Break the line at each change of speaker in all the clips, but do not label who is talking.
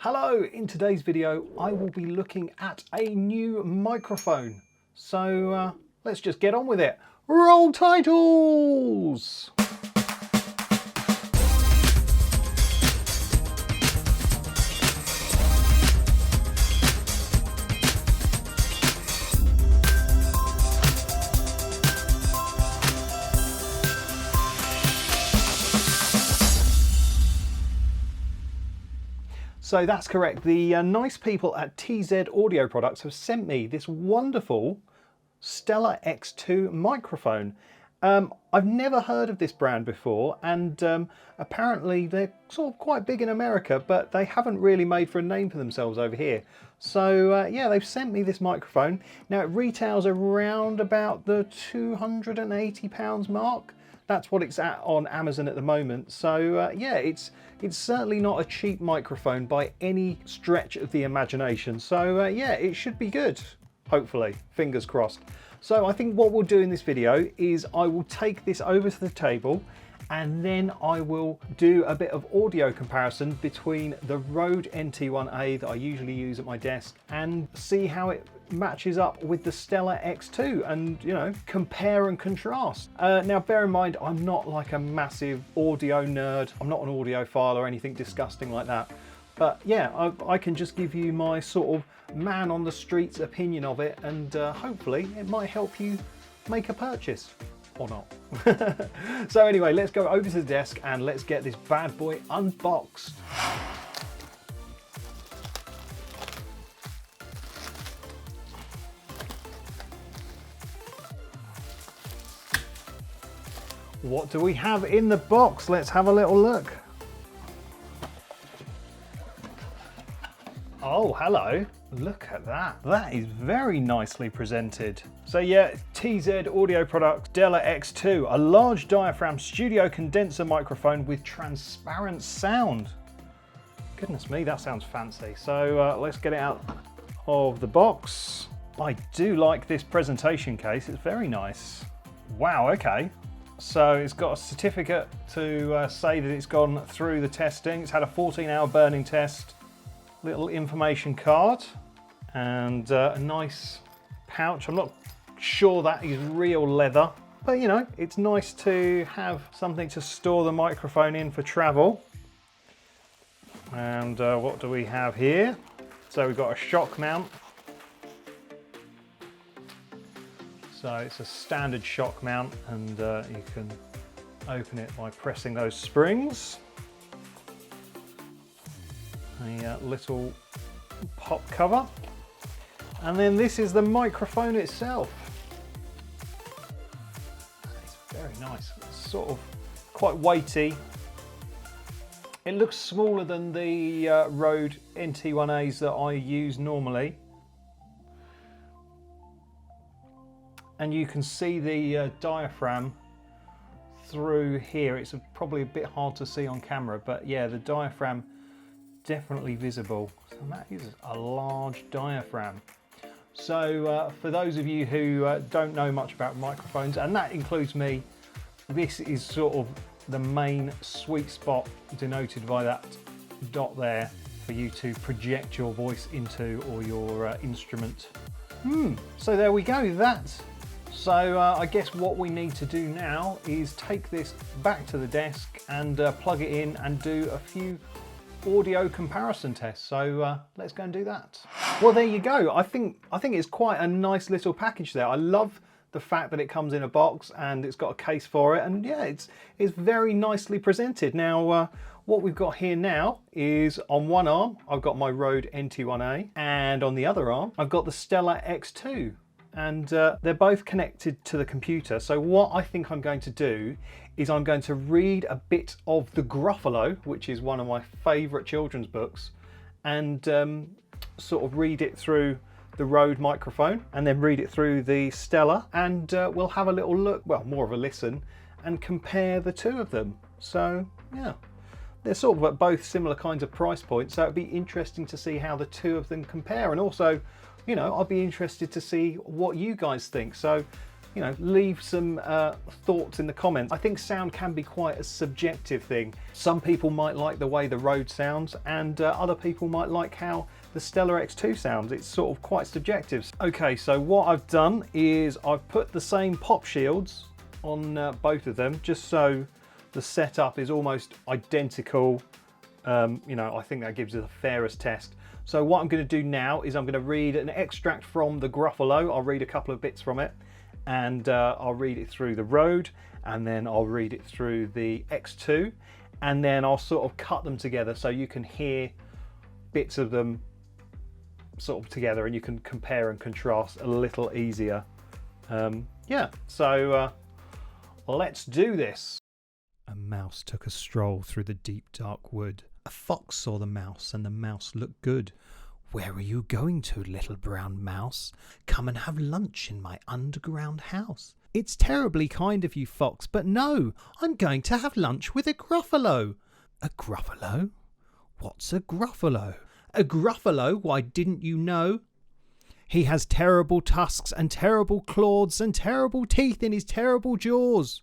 Hello, in today's video I will be looking at a new microphone. So let's just get on with it. Roll titles! So that's correct. The nice people at TZ Audio Products have sent me this wonderful Stellar X2 microphone. I've never heard of this brand before, and apparently they're sort of quite big in America, but they haven't really made for a name for themselves over here. So yeah, they've sent me this microphone. Now it retails around about the £280 mark. That's what it's at on Amazon at the moment. So yeah, it's certainly not a cheap microphone by any stretch of the imagination. So yeah, it should be good, hopefully, fingers crossed. So I think what we'll do in this video is I will take this over to the table and then I will do a bit of audio comparison between the RODE NT1-A that I usually use at my desk and see how it matches up with the Stellar X2 and, you know, compare and contrast. Now bear in mind, I'm not like a massive audio nerd. I'm not an audiophile or anything disgusting like that. But yeah, I can just give you my sort of man on the streets opinion of it, and hopefully it might help you make a purchase. Or not. So anyway, let's go over to the desk and let's get this bad boy unboxed. What do we have in the box? Let's have a little look. Oh, hello. Look at that. That is very nicely presented. So yeah, TZ Audio Products Stellar X2, a large diaphragm studio condenser microphone with transparent sound. Goodness me, that sounds fancy. So let's get it out of the box. I do like this presentation case. It's very nice. Wow, okay. So it's got a certificate to say that it's gone through the testing. It's had a 14-hour burning test. Little information card and a nice pouch. I'm not sure that is real leather, but you know, it's nice to have something to store the microphone in for travel. And what do we have here? So we've got a shock mount. So it's a standard shock mount, and you can open it by pressing those springs. A little pop cover, and then this is the microphone itself. It's very nice. It's sort of quite weighty. It looks smaller than the RODE NT1-As that I use normally, and you can see the diaphragm through here. It's probably a bit hard to see on camera, but yeah, the diaphragm definitely visible. So that is a large diaphragm. So for those of you who don't know much about microphones, and that includes me, this is sort of the main sweet spot denoted by that dot there for you to project your voice into, or your instrument. So there we go, that. So I guess what we need to do now is take this back to the desk and plug it in and do a few audio comparison tests. So let's go and do that. Well, there you go. I think it's quite a nice little package there. I love the fact that it comes in a box and it's got a case for it, and yeah, it's very nicely presented. Now what we've got here now is, on one arm I've got my RODE NT1-A, and on the other arm I've got the Stellar X2, and they're both connected to the computer. So what I think I'm going to do is I'm going to read a bit of The Gruffalo, which is one of my favourite children's books, and sort of read it through the RODE microphone and then read it through the Stellar, and we'll have a little look, well, more of a listen, and compare the two of them. So yeah, they're sort of at both similar kinds of price points, so it'd be interesting to see how the two of them compare, and also, you know, I'll be interested to see what you guys think. So you know, leave some thoughts in the comments. I think sound can be quite a subjective thing. Some people might like the way the Rode sounds, and other people might like how the Stellar X2 sounds. It's sort of quite subjective. Okay, so what I've done is I've put the same pop shields on both of them, just so the setup is almost identical. You know, I think that gives it the fairest test. So what I'm going to do now is I'm going to read an extract from the Gruffalo. I'll read a couple of bits from it, and I'll read it through the Rode, and then I'll read it through the X2, and then I'll sort of cut them together so you can hear bits of them sort of together, and you can compare and contrast a little easier. Yeah, so let's do this. A mouse took a stroll through the deep dark wood. A fox saw the mouse, and the mouse looked good. "Where are you going to, little brown mouse? Come and have lunch in my underground house." "It's terribly kind of you, fox, but no, I'm going to have lunch with a Gruffalo." "A Gruffalo? What's a Gruffalo?" "A Gruffalo? Why, didn't you know? He has terrible tusks and terrible claws and terrible teeth in his terrible jaws."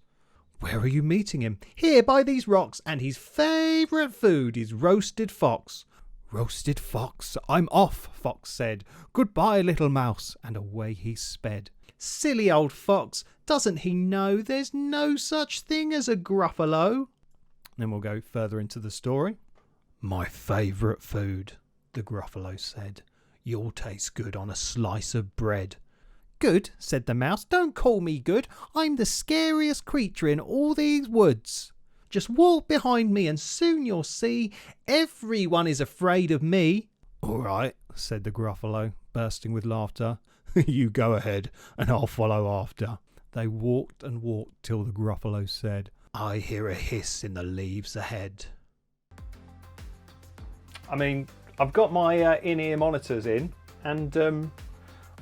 "Where are you meeting him?" "Here by these rocks, and his favourite food is roasted fox." "Roasted fox? I'm off," Fox said. "Goodbye, little mouse," and away he sped. "Silly old fox, doesn't he know there's no such thing as a Gruffalo?" Then we'll go further into the story. "My favourite food," the Gruffalo said. "You'll taste good on a slice of bread." "Good," said the mouse. "Don't call me good. I'm the scariest creature in all these woods. Just walk behind me and soon you'll see everyone is afraid of me." "All right," said the Gruffalo, bursting with laughter. "You go ahead and I'll follow after." They walked and walked till the Gruffalo said, "I hear a hiss in the leaves ahead." I mean, I've got my in-ear monitors in, and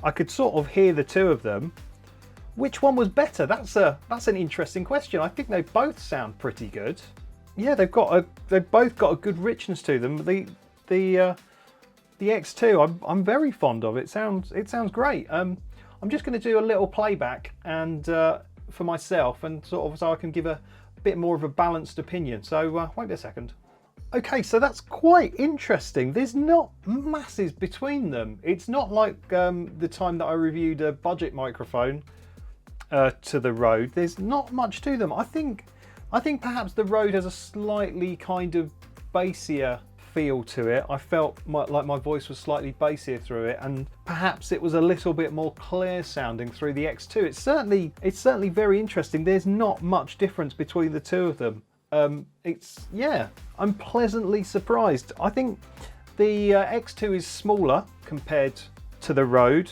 I could sort of hear the two of them. Which one was better? That's an interesting question. I think they both sound pretty good. Yeah, they've both got a good richness to them. The X2, I'm very fond of. It sounds great. I'm just going to do a little playback and for myself, and sort of so I can give a bit more of a balanced opinion. So wait a second. Okay, so that's quite interesting. There's not masses between them. It's not like the time that I reviewed a budget microphone to the Rode. There's not much to them. I think perhaps the Rode has a slightly kind of bassier feel to it. I felt like my voice was slightly bassier through it, and perhaps it was a little bit more clear sounding through the X2. It's certainly very interesting. There's not much difference between the two of them. Yeah, I'm pleasantly surprised. I think the X2 is smaller compared to the Rode.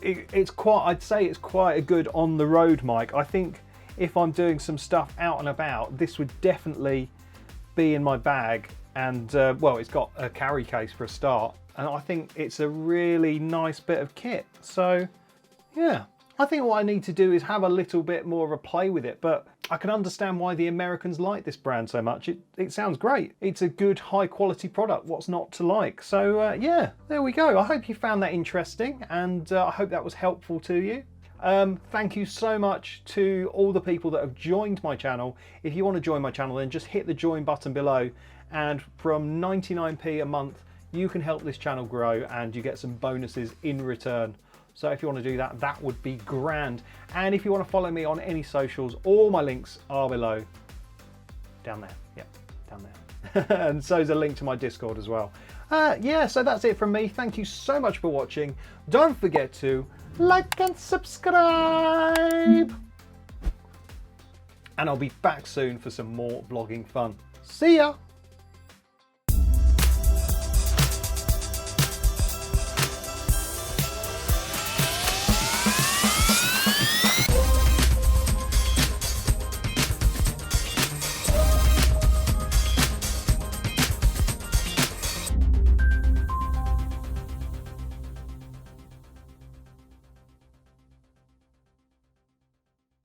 It's quite, I'd say it's quite a good on the road mic. I think if I'm doing some stuff out and about, this would definitely be in my bag. And well, it's got a carry case for a start, and I think it's a really nice bit of kit. So yeah, I think what I need to do is have a little bit more of a play with it, but I can understand why the Americans like this brand so much. It sounds great. It's a good, high quality product. What's not to like? So yeah, there we go. I hope you found that interesting, and I hope that was helpful to you. Thank you so much to all the people that have joined my channel. If you want to join my channel, then just hit the join button below, and from 99p a month, you can help this channel grow, and you get some bonuses in return. So if you want to do that, that would be grand. And if you want to follow me on any socials, all my links are below. Down there. Yep, down there. And so is a link to my Discord as well. Yeah, so that's it from me. Thank you so much for watching. Don't forget to like and subscribe. And I'll be back soon for some more vlogging fun. See ya!